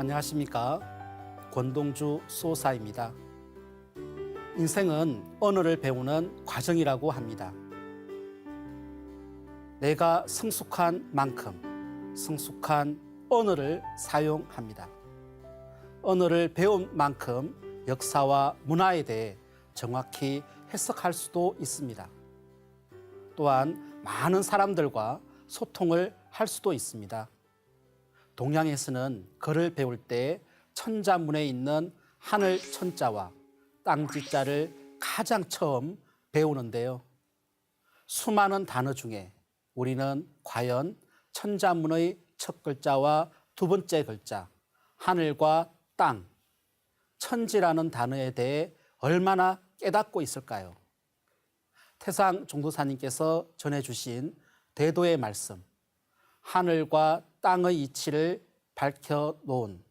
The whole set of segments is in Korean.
안녕하십니까. 권동주 수호사입니다. 인생은 언어를 배우는 과정이라고 합니다. 내가 성숙한 만큼 성숙한 언어를 사용합니다. 언어를 배운 만큼 역사와 문화에 대해 정확히 해석할 수도 있습니다. 또한 많은 사람들과 소통을 할 수도 있습니다. 동양에서는 글을 배울 때 천자문에 있는 하늘 천자와 땅 지자를 가장 처음 배우는데요. 수많은 단어 중에 우리는 과연 천자문의 첫 글자와 두 번째 글자, 하늘과 땅, 천지라는 단어에 대해 얼마나 깨닫고 있을까요? 태상 종도사님께서 전해주신 대도의 말씀, 하늘과 땅의 이치를 밝혀놓은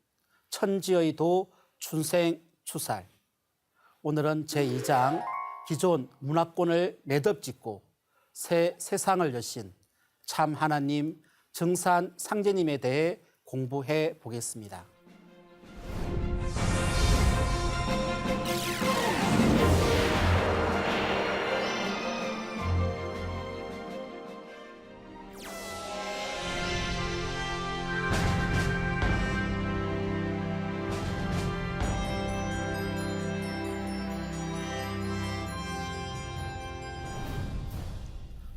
천지의 도 춘생추살. 오늘은 제2장 기존 문화권을 매듭짓고 새 세상을 여신 참 하나님 정산 상제님에 대해 공부해 보겠습니다.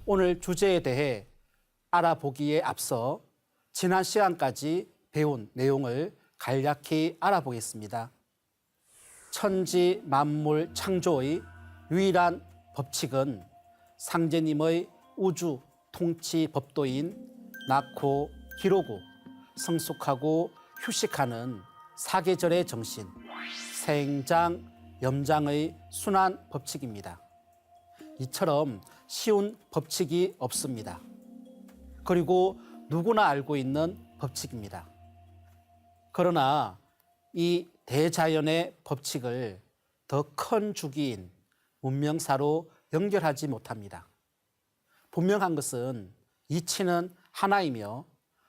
오늘 주제에 대해 알아보기에 앞서 지난 시간까지 배운 내용을 간략히 알아보겠습니다. 천지 만물 창조의 유일한 법칙은 상제님의 우주 통치 법도인 낳고 기르고 성숙하고 휴식하는 사계절의 정신, 생장, 염장의 순환 법칙입니다. 이처럼 쉬운 법칙이 없습니다. 그리고 누구나 알고 있는 법칙입니다. 그러나 이 대자연의 법칙을 더 큰 주기인 문명사로 연결하지 못합니다. 분명한 것은 이치는 하나이며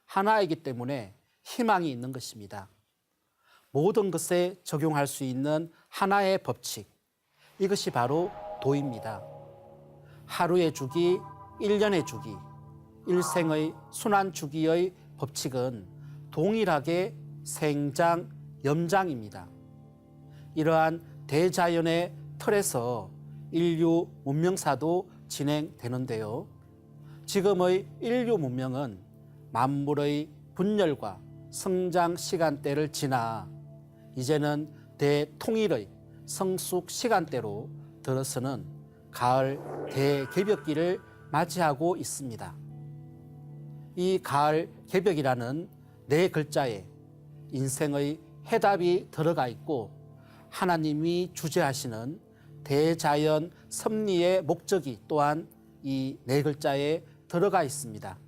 하나이기 때문에 희망이 있는 것입니다. 모든 것에 적용할 수 있는 하나의 법칙, 이것이 바로 도입니다. 하루의 주기, 1년의 주기, 일생의 순환 주기의 법칙은 동일하게 생장, 염장입니다. 이러한 대자연의 틀에서 인류 문명사도 진행되는데요. 지금의 인류 문명은 만물의 분열과 성장 시간대를 지나 이제는 대통일의 성숙 시간대로 들어서는 가을 대개벽기를 맞이하고 있습니다. 이 가을 개벽이라는 네 글자에 인생의 해답이 들어가 있고 하나님이 주재하시는 대자연 섭리의 목적이 또한 이 네 글자에 들어가 있습니다.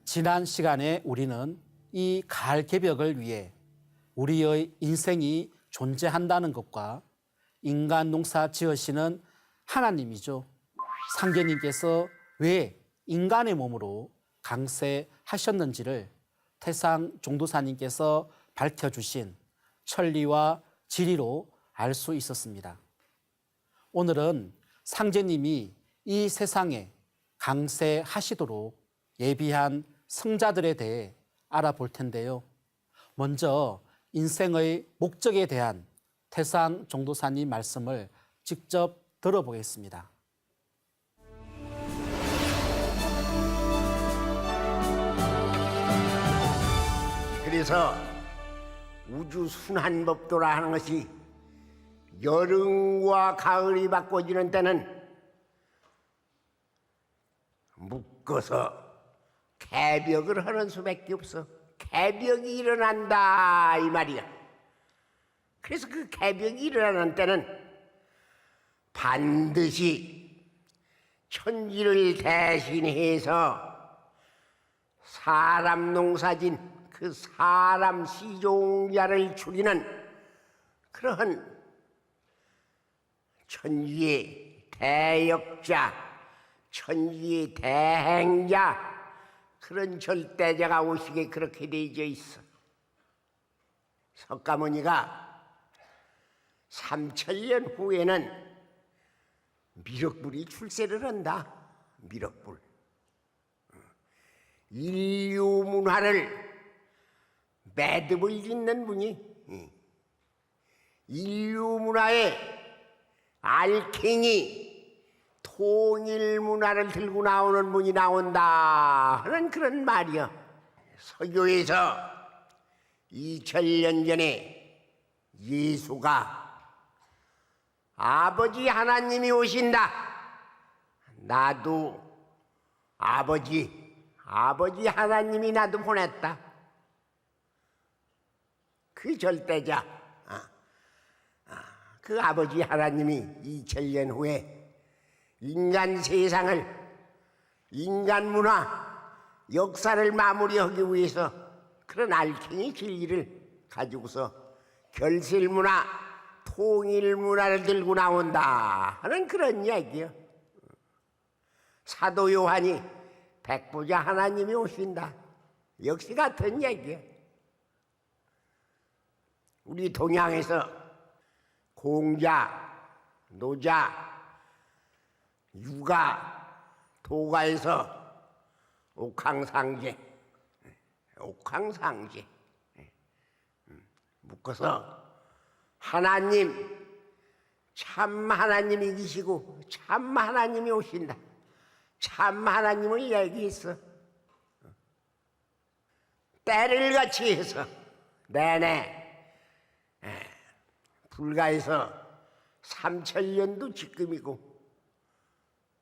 지난 시간에 우리는 이 가을 개벽을 위해 우리의 인생이 존재한다는 것과 인간 농사 지으시는 하나님이죠. 상제님께서 왜 인간의 몸으로 강세하셨는지를 태상 종도사님께서 밝혀주신 천리와 지리로 알 수 있었습니다. 오늘은 상제님이 이 세상에 강세하시도록 예비한 성자들에 대해 알아볼 텐데요. 먼저 인생의 목적에 대한 태상 종도사님 말씀을 직접 들어보겠습니다. 그래서 우주 순환법도라 하는 것이 여름과 가을이 바꿔지는 때는 묶어서 개벽을 하는 수밖에 없어. 개벽이 일어난다 이 말이야. 그래서 그 개벽이 일어나는 때는 반드시 천지를 대신해서 사람 농사진 그 사람 시종자를 죽이는 그러한 천지의 대역자, 천지의 대행자, 그런 절대자가 오시게 그렇게 되어져 있어. 석가모니가 3000년 후에는 미륵불이 출세를 한다. 미륵불. 인류 문화를 매듭을 잇는 분이 인류 문화의 알갱이 통일 문화를 들고 나오는 분이 나온다 하는 그런 말이요. 서교에서 2000년 전에 예수가 아버지 하나님이 오신다. 나도 아버지 하나님이 나도 보냈다. 그 절대자, 그 아버지 하나님이 2000년 후에 인간 세상을, 인간 문화, 역사를 마무리하기 위해서 그런 알갱이 진리를 가지고서 결실 문화, 통일 문화를 들고 나온다 하는 그런 이야기요. 사도 요한이 백보자 하나님이 오신다. 역시 같은 이야기요. 우리 동양에서 공자, 노자, 유가, 도가에서 옥황상제 묶어서 하나님, 참 하나님이 계시고 참 하나님이 오신다. 참 하나님을 이야기했어. 때를 같이 해서 내내 불가에서 3000년도 지금이고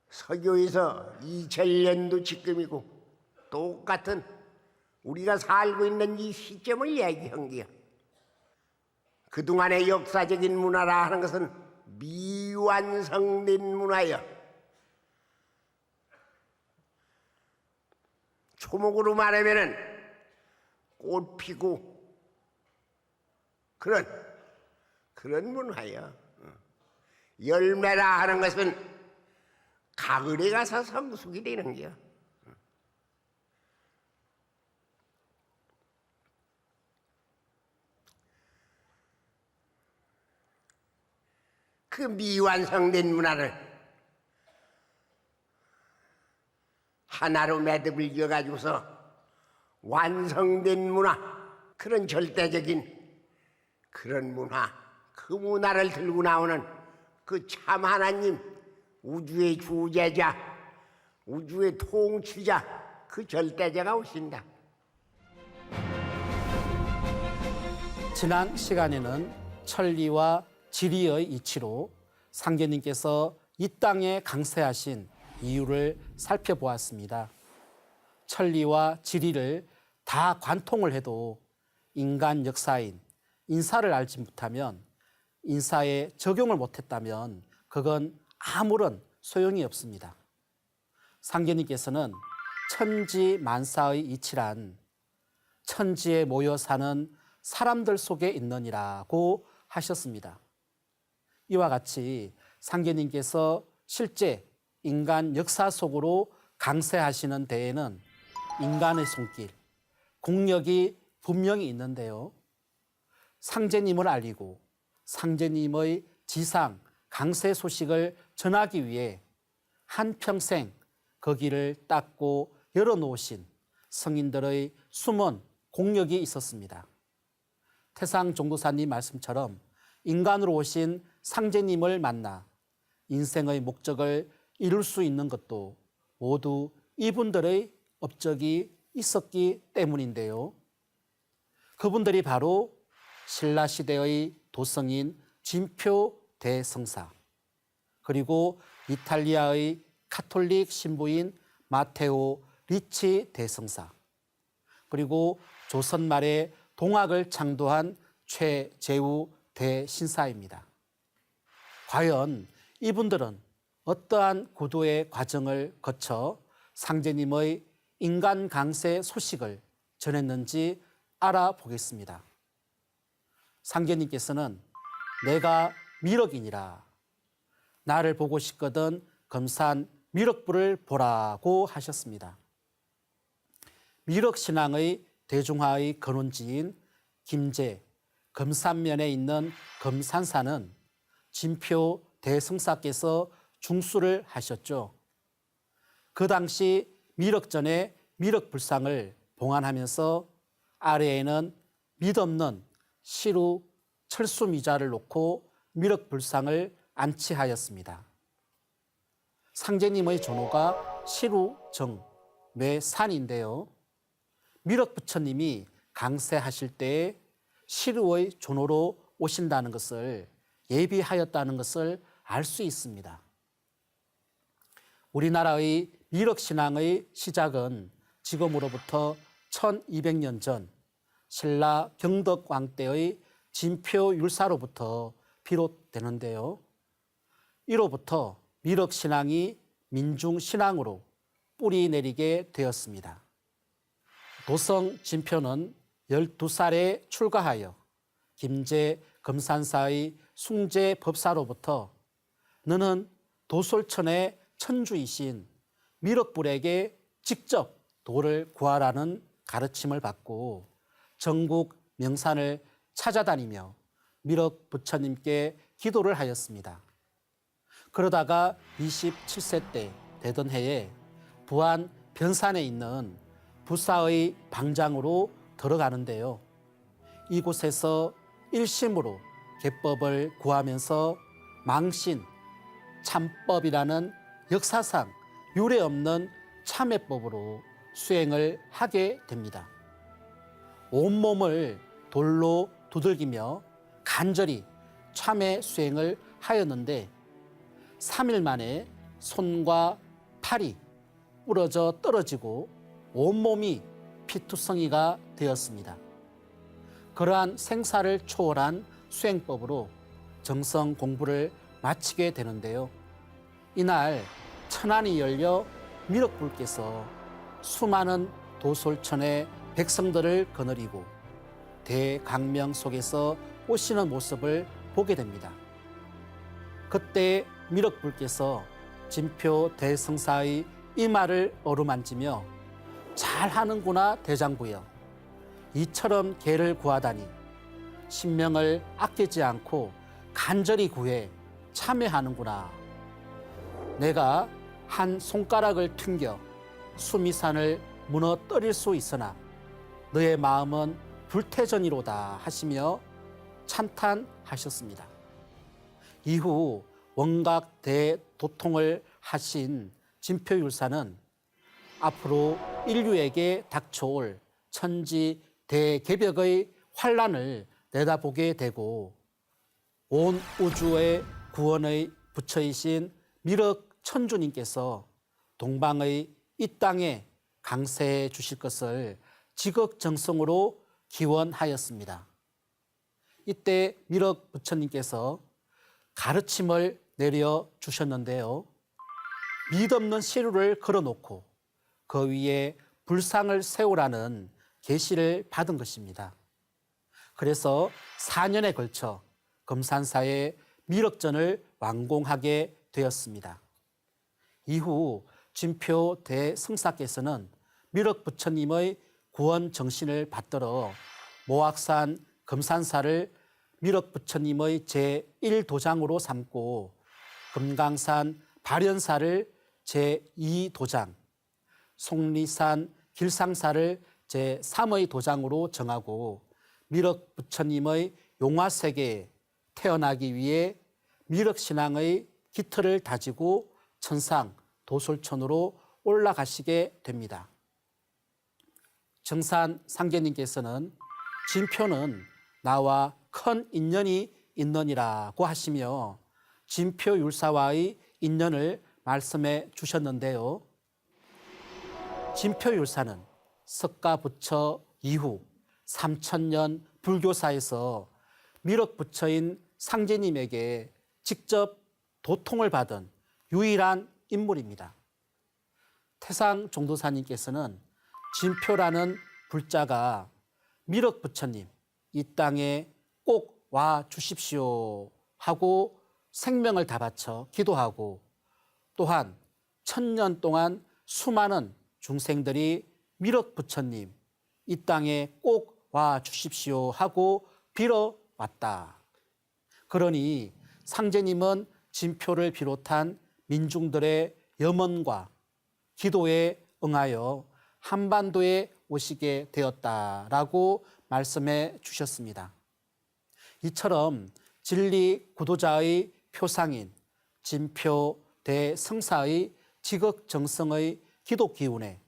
서교에서 2000년도 지금이고 똑같은 우리가 살고 있는 이 시점을 이야기한 거야. 그동안의 역사적인 문화라 하는 것은 미완성된 문화야. 초목으로 말하면은 꽃 피고 그런 문화야. 열매라 하는 것은 가을에 가서 성숙이 되는 거야. 그 미완성된 문화를 하나로 매듭을 이어가지고서 완성된 문화, 그런 절대적인 그런 문화, 그 문화를 들고 나오는 그 참 하나님, 우주의 주제자, 우주의 통치자, 그 절대자가 오신다. 지난 시간에는 천리와 지리의 이치로 상제님께서 이 땅에 강세하신 이유를 살펴보았습니다. 천리와 지리를 다 관통을 해도 인간 역사인 인사를 알지 못하면, 인사에 적용을 못했다면 그건 아무런 소용이 없습니다. 상제님께서는 천지만사의 이치란 천지에 모여 사는 사람들 속에 있느니라고 하셨습니다. 이와 같이 상제님께서 실제 인간 역사 속으로 강세하시는 데에는 인간의 손길, 공력이 분명히 있는데요. 상제님을 알리고 상제님의 지상 강세 소식을 전하기 위해 한평생 거기를 닦고 열어놓으신 성인들의 숨은 공력이 있었습니다. 태상 종도사님 말씀처럼 인간으로 오신 상제님을 만나 인생의 목적을 이룰 수 있는 것도 모두 이분들의 업적이 있었기 때문인데요. 그분들이 바로 신라시대의 도성인 진표 대성사, 그리고 이탈리아의 카톨릭 신부인 마테오 리치 대성사, 그리고 조선 말에 동학을 창도한 최재우 대신사입니다. 과연 이분들은 어떠한 구도의 과정을 거쳐 상제님의 인간 강세 소식을 전했는지 알아보겠습니다. 상제님께서는 내가 미륵이니라, 나를 보고 싶거든 금산 미륵불을 보라고 하셨습니다. 미륵신앙의 대중화의 근원지인 김제, 금산면에 있는 금산사는 진표 대승사께서 중수를 하셨죠. 그 당시 미륵전에 미륵불상을 봉안하면서 아래에는 밑없는 시루 철수미자를 놓고 미륵불상을 안치하였습니다. 상제님의 전호가 시루정, 매산인데요. 미륵부처님이 강세하실 때에 시루의 전호로 오신다는 것을 예비하였다는 것을 알 수 있습니다. 우리나라의 미륵신앙의 시작은 지금으로부터 1200년 전 신라 경덕왕 때의 진표율사로부터 비롯되는데요. 이로부터 미륵신앙이 민중신앙으로 뿌리 내리게 되었습니다. 도성 진표는 12살에 출가하여 김제 금산사의 숭제 법사로부터 너는 도솔천의 천주이신 미륵불에게 직접 도를 구하라는 가르침을 받고 전국 명산을 찾아다니며 미륵부처님께 기도를 하였습니다. 그러다가 27세 때 되던 해에 부안 변산에 있는 부사의 방장으로 들어가는데요. 이곳에서 일심으로 계법을 구하면서 망신, 참법이라는 역사상 유례없는 참회법으로 수행을 하게 됩니다. 온몸을 돌로 두들기며 간절히 참회 수행을 하였는데 3일 만에 손과 팔이 부러져 떨어지고 온몸이 피투성이가 되었습니다. 그러한 생사를 초월한 수행법으로 정성 공부를 마치게 되는데요. 이날 천안이 열려 미륵불께서 수많은 도솔천의 백성들을 거느리고 대강명 속에서 오시는 모습을 보게 됩니다. 그때 미륵불께서 진표 대승사의 이마를 어루만지며 잘하는구나 대장부여, 이처럼 개를 구하다니 신명을 아끼지 않고 간절히 구해 참회하는구나. 내가 한 손가락을 튕겨 수미산을 무너뜨릴 수 있으나 너의 마음은 불태전이로다 하시며 찬탄하셨습니다. 이후 원각 대도통을 하신 진표율사는 앞으로 인류에게 닥쳐올 천지 대개벽의 환란을 내다보게 되고 온 우주의 구원의 부처이신 미륵 천주님께서 동방의 이 땅에 강세해 주실 것을 지극정성으로 기원하였습니다. 이때 미륵 부처님께서 가르침을 내려 주셨는데요. 믿없는 시루를 걸어놓고 그 위에 불상을 세우라는 계시를 받은 것입니다. 그래서 4년에 걸쳐 금산사의 미륵전을 완공하게 되었습니다. 이후 진표 대승사께서는 미륵 부처님의 구원 정신을 받들어 모악산 금산사를 미륵 부처님의 제1도장으로 삼고 금강산 발현사를 제2도장, 속리산 길상사를 제3의 도장으로 정하고 미륵 부처님의 용화세계에 태어나기 위해 미륵신앙의 기틀을 다지고 천상 도솔천으로 올라가시게 됩니다. 정산 상제님께서는 진표는 나와 큰 인연이 있느니라고 하시며 진표율사와의 인연을 말씀해 주셨는데요. 진표율사는 석가부처 이후 3000년 불교사에서 미륵부처인 상제님에게 직접 도통을 받은 유일한 인물입니다. 태상 종도사님께서는 진표라는 불자가 미륵부처님 이 땅에 꼭 와 주십시오 하고 생명을 다 바쳐 기도하고 또한 1000년 동안 수많은 중생들이 미륵부처님 이 땅에 꼭 와 주십시오 하고 빌어 왔다. 그러니 상제님은 진표를 비롯한 민중들의 염원과 기도에 응하여 한반도에 오시게 되었다라고 말씀해 주셨습니다. 이처럼 진리 구도자의 표상인 진표 대성사의 지극정성의 기도 기운에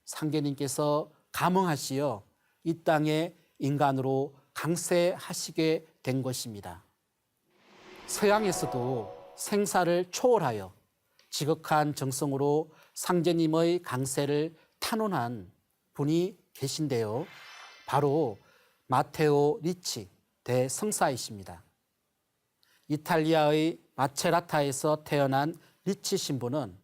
상제님께서 감응하시어 이 땅에 인간으로 강세하시게 된 것입니다. 서양에서도 생사를 초월하여 지극한 정성으로 상제님의 강세를 탄원한 분이 계신데요. 바로 마테오 리치 대성사이십니다. 이탈리아의 마체라타에서 태어난 리치 신부는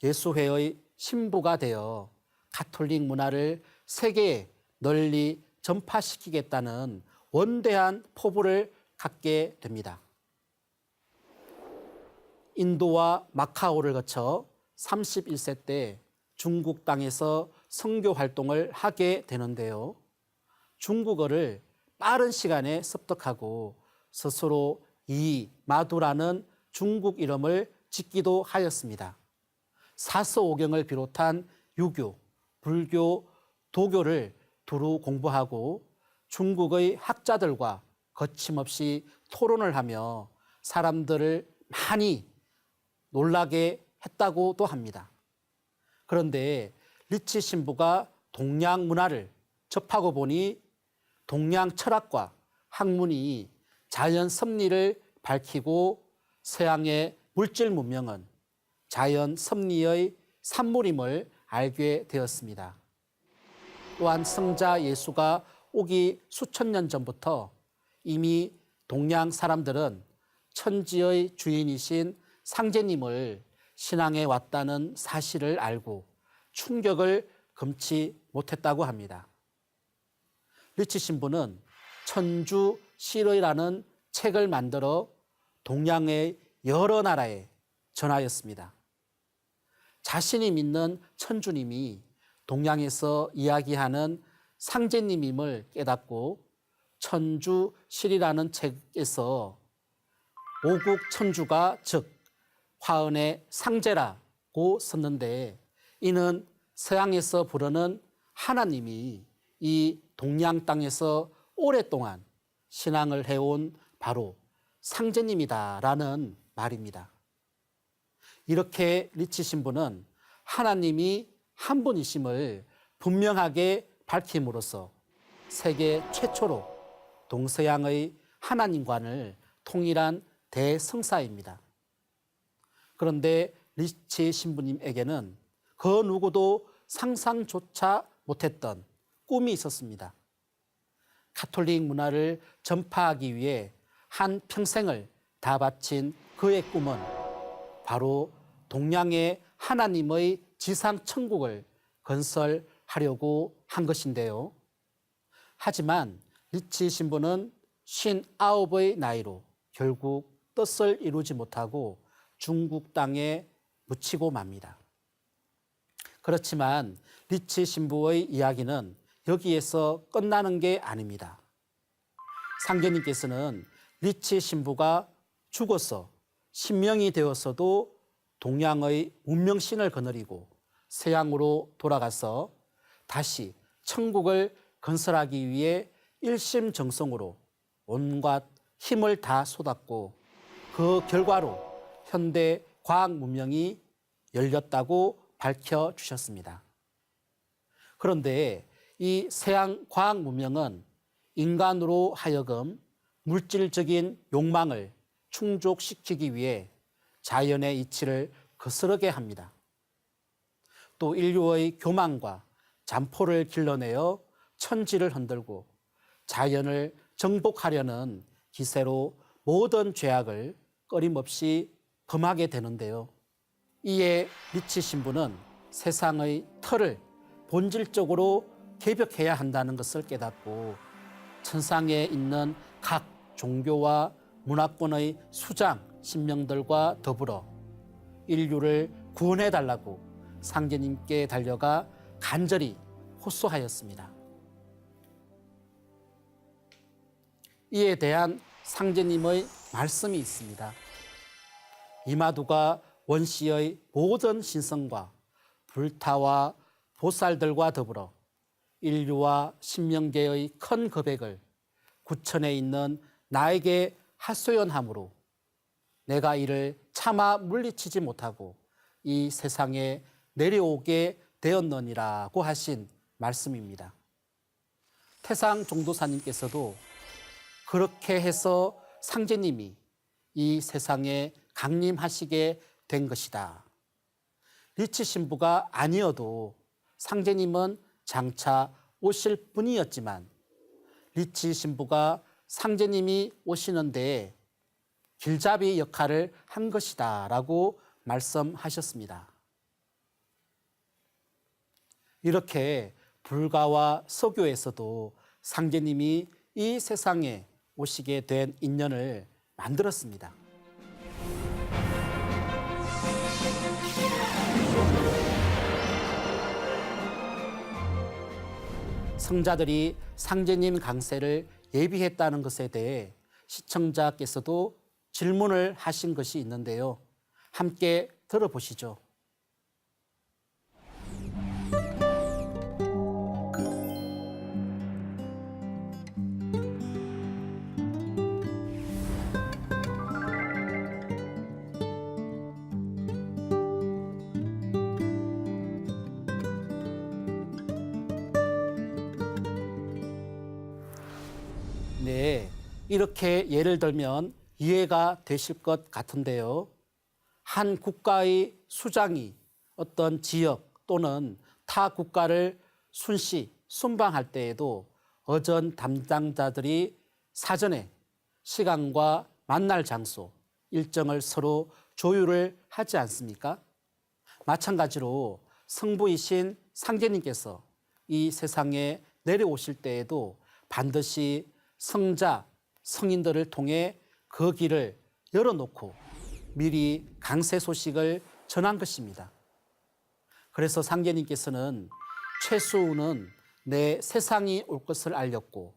예수회의 신부가 되어 가톨릭 문화를 세계에 널리 전파시키겠다는 원대한 포부를 갖게 됩니다. 인도와 마카오를 거쳐 31세 때 중국 땅에서 선교 활동을 하게 되는데요. 중국어를 빠른 시간에 습득하고 스스로 이마두라는 중국 이름을 짓기도 하였습니다. 사서오경을 비롯한 유교, 불교, 도교를 두루 공부하고 중국의 학자들과 거침없이 토론을 하며 사람들을 많이 놀라게 했다고도 합니다. 그런데 리치 신부가 동양 문화를 접하고 보니 동양 철학과 학문이 자연 섭리를 밝히고 서양의 물질 문명은 자연 섭리의 산물임을 알게 되었습니다. 또한 성자 예수가 오기 수천 년 전부터 이미 동양 사람들은 천지의 주인이신 상제님을 신앙해 왔다는 사실을 알고 충격을 금치 못했다고 합니다. 리치 신부는 천주 실의라는 책을 만들어 동양의 여러 나라에 전하였습니다. 자신이 믿는 천주님이 동양에서 이야기하는 상제님임을 깨닫고 천주실이라는 책에서 오국 천주가 즉 화은의 상제라고 썼는데, 이는 서양에서 부르는 하나님이 이 동양 땅에서 오랫동안 신앙을 해온 바로 상제님이다라는 말입니다. 이렇게 리치 신부는 하나님이 한 분이심을 분명하게 밝힘으로써 세계 최초로 동서양의 하나님관을 통일한 대성사입니다. 그런데 리치 신부님에게는 그 누구도 상상조차 못했던 꿈이 있었습니다. 가톨릭 문화를 전파하기 위해 한 평생을 다 바친 그의 꿈은 바로 동양의 하나님의 지상 천국을 건설하려고 한 것인데요. 하지만 리치 신부는 59의 나이로 결국 뜻을 이루지 못하고 중국 땅에 묻히고 맙니다. 그렇지만 리치 신부의 이야기는 여기에서 끝나는 게 아닙니다. 상제님께서는 리치 신부가 죽어서 신명이 되었어도 동양의 문명신을 거느리고 서양으로 돌아가서 다시 천국을 건설하기 위해 일심정성으로 온갖 힘을 다 쏟았고 그 결과로 현대 과학 문명이 열렸다고 밝혀주셨습니다. 그런데 이 서양 과학 문명은 인간으로 하여금 물질적인 욕망을 충족시키기 위해 자연의 이치를 거스르게 합니다. 또 인류의 교만과 잔포를 길러내어 천지를 흔들고 자연을 정복하려는 기세로 모든 죄악을 끊임없이 범하게 되는데요. 이에 리치 신부는 세상의 틀을 본질적으로 개벽해야 한다는 것을 깨닫고 천상에 있는 각 종교와 문화권의 수장 신명들과 더불어 인류를 구원해달라고 상제님께 달려가 간절히 호소하였습니다. 이에 대한 상제님의 말씀이 있습니다. 이마두가 원시의 모든 신성과 불타와 보살들과 더불어 인류와 신명계의 큰 거백을 구천에 있는 나에게 하소연함으로 내가 이를 차마 물리치지 못하고 이 세상에 내려오게 되었느니라고 하신 말씀입니다. 태상 종도사님께서도 그렇게 해서 상제님이 이 세상에 강림하시게 된 것이다. 리치 신부가 아니어도 상제님은 장차 오실 뿐이었지만 리치 신부가 상제님이 오시는 데에 길잡이 역할을 한 것이다 라고 말씀하셨습니다. 이렇게 불가와 서교에서도 상제님이 이 세상에 오시게 된 인연을 만들었습니다. 성자들이 상제님 강세를 예비했다는 것에 대해 시청자께서도 질문을 하신 것이 있는데요. 함께 들어보시죠. 네, 이렇게 예를 들면 이해가 되실 것 같은데요. 한 국가의 수장이 어떤 지역 또는 타 국가를 순방할 때에도 어전 담당자들이 사전에 시간과 만날 장소, 일정을 서로 조율을 하지 않습니까? 마찬가지로 성부이신 상제님께서 이 세상에 내려오실 때에도 반드시 성자, 성인들을 통해 그 길을 열어놓고 미리 강세 소식을 전한 것입니다. 그래서 상제님께서는 최수우는 내 세상이 올 것을 알렸고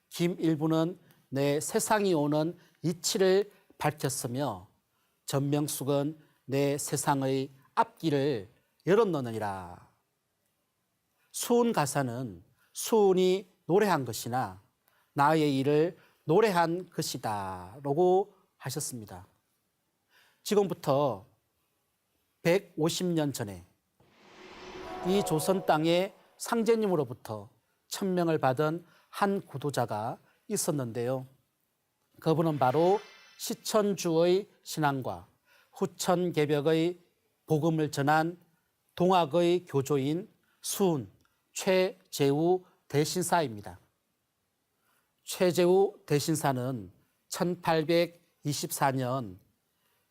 김일부는 내 세상이 오는 이치를 밝혔으며 전명숙은 내 세상의 앞길을 열어놓느니라. 수은 가사는 수은이 노래한 것이나 나의 일을 노래한 것이다 라고 하셨습니다. 지금부터 150년 전에 이 조선 땅에 상제님으로부터 천명을 받은 한 구도자가 있었는데요. 그분은 바로 시천주의 신앙과 후천개벽의 복음을 전한 동학의 교조인 수은 최재우 대신사입니다. 최재우 대신사는 1824년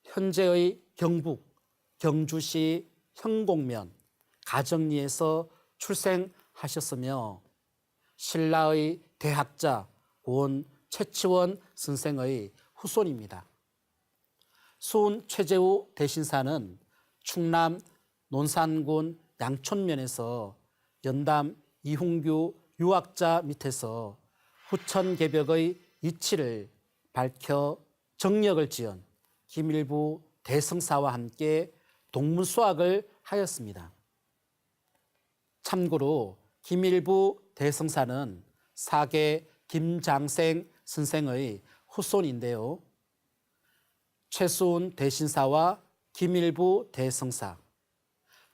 현재의 경북 경주시 형곡면 가정리에서 출생하셨으며 신라의 대학자 고은 최치원 선생의 후손입니다. 수은 최재우 대신사는 충남 논산군 양촌면에서 연담 이훈규 유학자 밑에서 후천개벽의 이치를 밝혀 정력을 지은 김일부 대성사와 함께 동문수학을 하였습니다. 참고로 김일부 대성사는 사계 김장생 선생의 후손인데요. 최수은 대신사와 김일부 대성사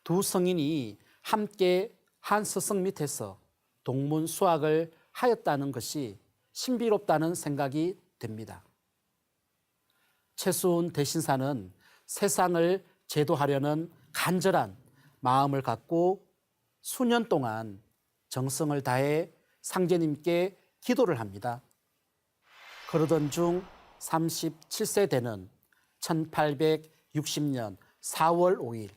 두 성인이 함께 한 스승 밑에서 동문수학을 하였다는 것이 신비롭다는 생각이 듭니다. 최수은 대신사는 세상을 제도하려는 간절한 마음을 갖고 수년 동안 정성을 다해 상제님께 기도를 합니다. 그러던 중 37세 되는 1860년 4월 5일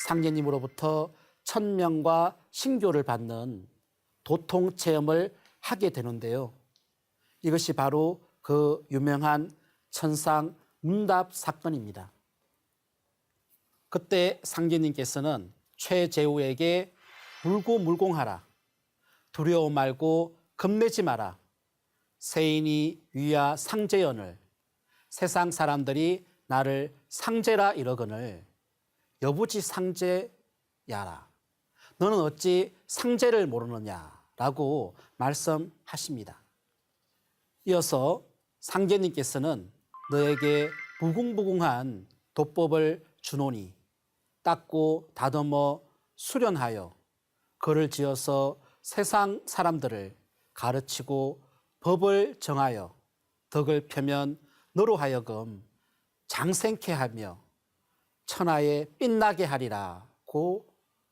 상제님으로부터 천명과 신교를 받는 도통체험을 하게 되는데요. 이것이 바로 그 유명한 천상 문답 사건입니다. 그때 상제님께서는 최재우에게 물고물공하라, 두려워 말고 겁내지 마라, 세인이 위야 상제연을 세상 사람들이 나를 상제라 이러거늘 여부지 상제야라. 너는 어찌 상제를 모르느냐라고 말씀하십니다. 이어서 상제님께서는 너에게 무궁무궁한 도법을 주노니 닦고 다듬어 수련하여 글을 지어서 세상 사람들을 가르치고 법을 정하여 덕을 펴면 너로 하여금 장생케 하며 천하에 빛나게 하리라고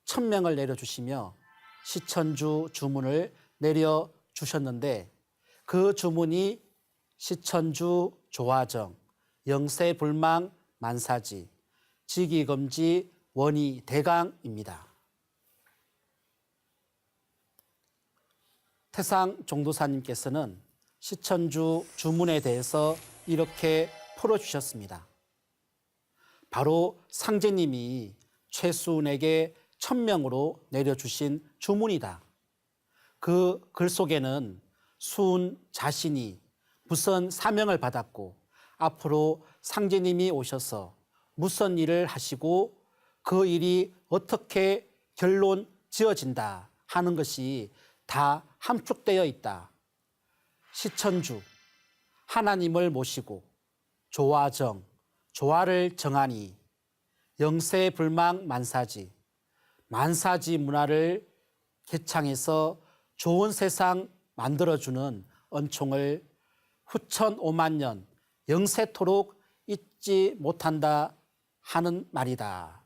천명을 내려주시며 시천주 주문을 내려주셨는데 그 주문이 시천주 조화정, 영세불망 만사지, 직이검지 원이 대강입니다. 태상 종도사님께서는 시천주 주문에 대해서 이렇게 풀어주셨습니다. 바로 상제님이 최수은에게 천명으로 내려주신 주문이다. 그 글 속에는 수은 자신이 무슨 사명을 받았고 앞으로 상제님이 오셔서 무슨 일을 하시고 그 일이 어떻게 결론 지어진다 하는 것이 다 함축되어 있다. 시천주, 하나님을 모시고 조화정, 조화를 정하니 영세불망 만사지, 만사지 문화를 개창해서 좋은 세상 만들어주는 은총을 후천 5만 년 영세토록 잊지 못한다 하는 말이다.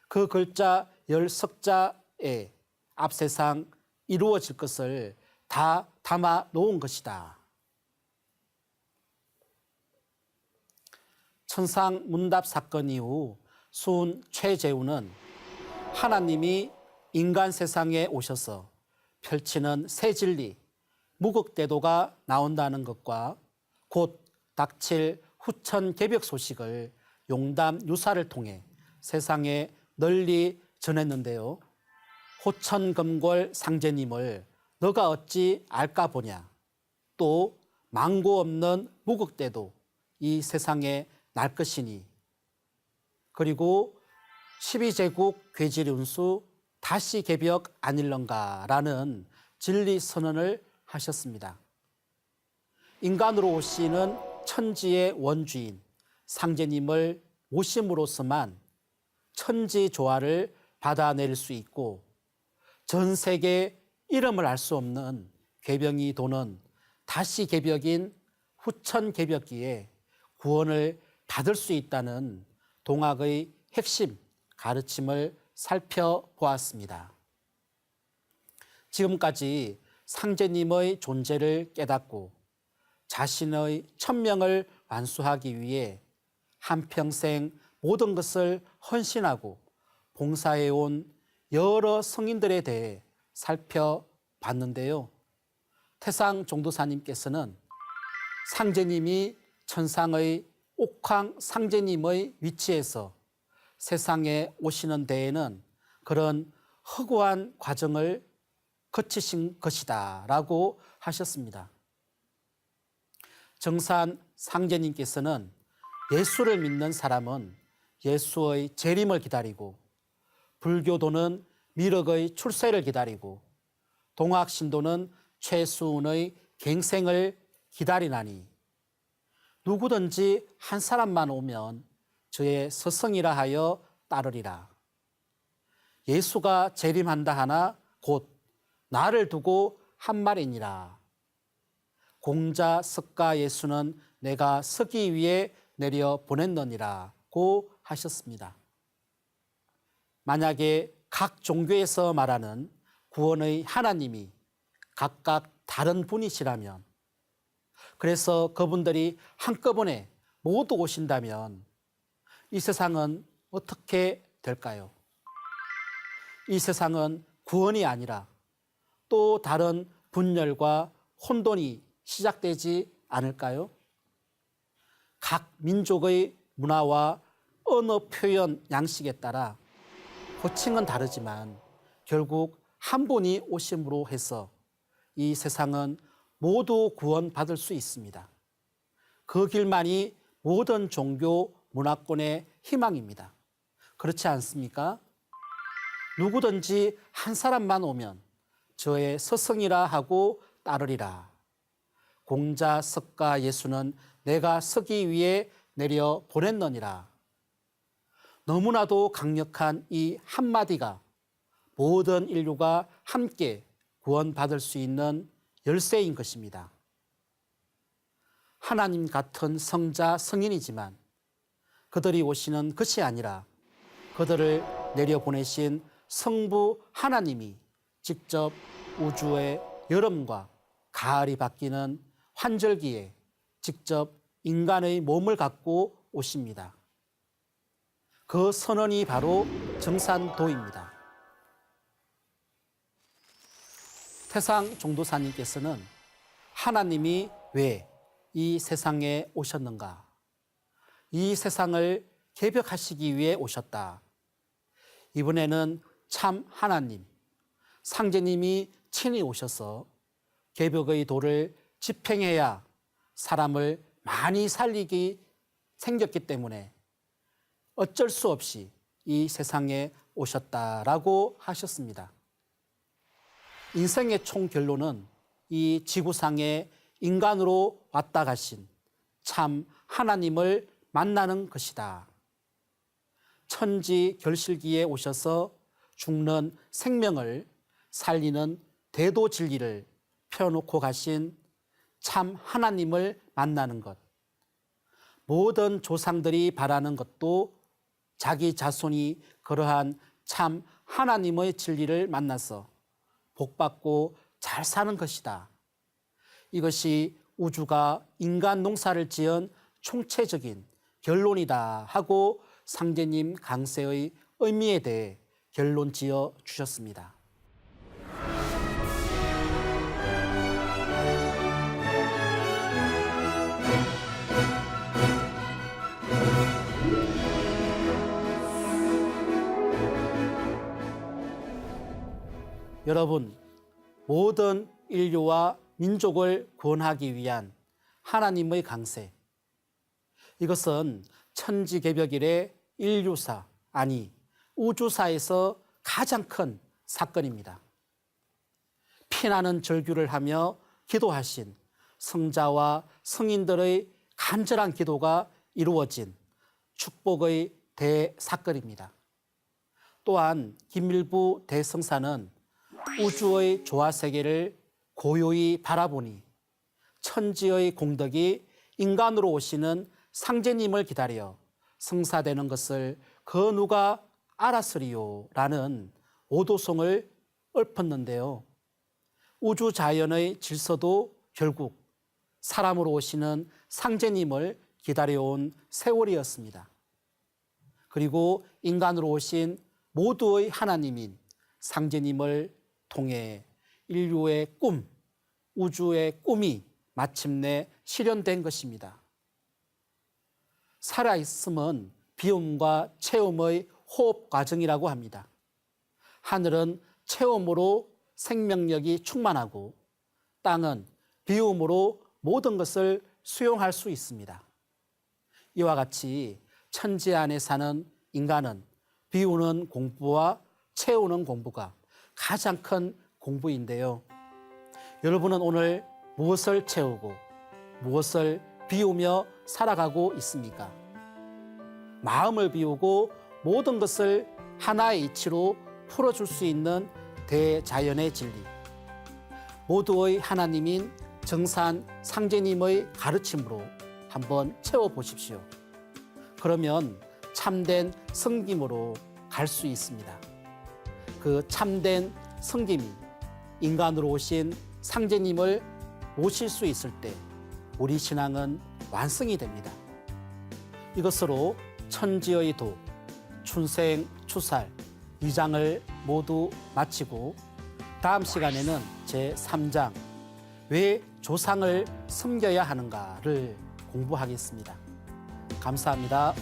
그 글자 10석자에 앞세상 이루어질 것을 다 담아 놓은 것이다. 천상문답 사건 이후 수은 최재우는 하나님이 인간 세상에 오셔서 펼치는 새 진리, 무극대도가 나온다는 것과 곧 닥칠 후천 개벽 소식을 용담 유사를 통해 세상에 널리 전했는데요. 호천금골 상제님을 너가 어찌 알까 보냐. 또 망고 없는 무극대도 이 세상에 날 것이니. 그리고 12제국 괴질운수 다시 개벽 아닐런가라는 진리 선언을 하셨습니다. 인간으로 오시는 천지의 원주인 상제님을 모심으로서만 천지 조화를 받아낼 수 있고 전 세계 이름을 알 수 없는 궤병이 도는 다시 개벽인 후천 개벽기에 구원을 받을 수 있다는 동학의 핵심 가르침을 살펴보았습니다. 지금까지 상제님의 존재를 깨닫고 자신의 천명을 완수하기 위해 한평생 모든 것을 헌신하고 봉사해온 여러 성인들에 대해 살펴봤는데요. 태상 종도사님께서는 상제님이 천상의 옥황 상제님의 위치에서 세상에 오시는 데에는 그런 허구한 과정을 거치신 것이다 라고 하셨습니다. 정산 상제님께서는 예수를 믿는 사람은 예수의 재림을 기다리고 불교도는 미륵의 출세를 기다리고 동학신도는 최수은의 갱생을 기다리나니 누구든지 한 사람만 오면 저의 서성이라 하여 따르리라. 예수가 재림한다 하나 곧 나를 두고 한 말이니라. 공자 석가 예수는 내가 서기 위해 내려 보냈느니라고 하셨습니다. 만약에 각 종교에서 말하는 구원의 하나님이 각각 다른 분이시라면, 그래서 그분들이 한꺼번에 모두 오신다면 이 세상은 어떻게 될까요? 이 세상은 구원이 아니라 또 다른 분열과 혼돈이 시작되지 않을까요? 각 민족의 문화와 언어 표현 양식에 따라 호칭은 다르지만 결국 한 분이 오심으로 해서 이 세상은 모두 구원받을 수 있습니다. 그 길만이 모든 종교 문화권의 희망입니다. 그렇지 않습니까? 누구든지 한 사람만 오면 저의 스승이라 하고 따르리라. 공자 석가 예수는 내가 서기 위해 내려 보냈느니라. 너무나도 강력한 이 한마디가 모든 인류가 함께 구원받을 수 있는 열쇠인 것입니다. 하나님 같은 성자 성인이지만 그들이 오시는 것이 아니라 그들을 내려보내신 성부 하나님이 직접 우주의 여름과 가을이 바뀌는 환절기에 직접 인간의 몸을 갖고 오십니다. 그 선언이 바로 정산도입니다. 태상 종도사님께서는 하나님이 왜 이 세상에 오셨는가? 이 세상을 개벽하시기 위해 오셨다. 이번에는 참 하나님, 상제님이 친히 오셔서 개벽의 도를 집행해야 사람을 많이 살리기 생겼기 때문에 어쩔 수 없이 이 세상에 오셨다라고 하셨습니다. 인생의 총 결론은 이 지구상에 인간으로 왔다 가신 참 하나님을 만나는 것이다. 천지 결실기에 오셔서 죽는 생명을 살리는 대도 진리를 펴놓고 가신 참 하나님을 만나는 것. 모든 조상들이 바라는 것도 자기 자손이 그러한 참 하나님의 진리를 만나서 복받고 잘 사는 것이다. 이것이 우주가 인간 농사를 지은 총체적인 결론이다 하고 상제님 강세의 의미에 대해 결론 지어 주셨습니다. 여러분, 모든 인류와 민족을 구원하기 위한 하나님의 강세. 이것은 천지개벽 이래 인류사, 아니 우주사에서 가장 큰 사건입니다. 피나는 절규를 하며 기도하신 성자와 성인들의 간절한 기도가 이루어진 축복의 대사건입니다. 또한 김일부 대성사는 우주의 조화세계를 고요히 바라보니 천지의 공덕이 인간으로 오시는 상제님을 기다려 성사되는 것을 그 누가 알았으리요 라는 오도송을 읊었는데요. 우주 자연의 질서도 결국 사람으로 오시는 상제님을 기다려온 세월이었습니다. 그리고 인간으로 오신 모두의 하나님인 상제님을 통해 인류의 꿈, 우주의 꿈이 마침내 실현된 것입니다. 살아있음은 비움과 체험의 호흡 과정이라고 합니다. 하늘은 체험으로 생명력이 충만하고 땅은 비움으로 모든 것을 수용할 수 있습니다. 이와 같이 천지 안에 사는 인간은 비우는 공부와 채우는 공부가 가장 큰 공부인데요. 여러분은 오늘 무엇을 채우고 무엇을 비우며 살아가고 있습니까? 마음을 비우고 모든 것을 하나의 이치로 풀어줄 수 있는 대자연의 진리, 모두의 하나님인 정산 상제님의 가르침으로 한번 채워보십시오. 그러면 참된 성김으로 갈 수 있습니다. 그 참된 성김이 인간으로 오신 상제님을 모실 수 있을 때 우리 신앙은 완성이 됩니다. 이것으로 천지의 도, 춘생, 추살 2장을 모두 마치고 다음 시간에는 제3장 왜 조상을 섬겨야 하는가를 공부하겠습니다. 감사합니다.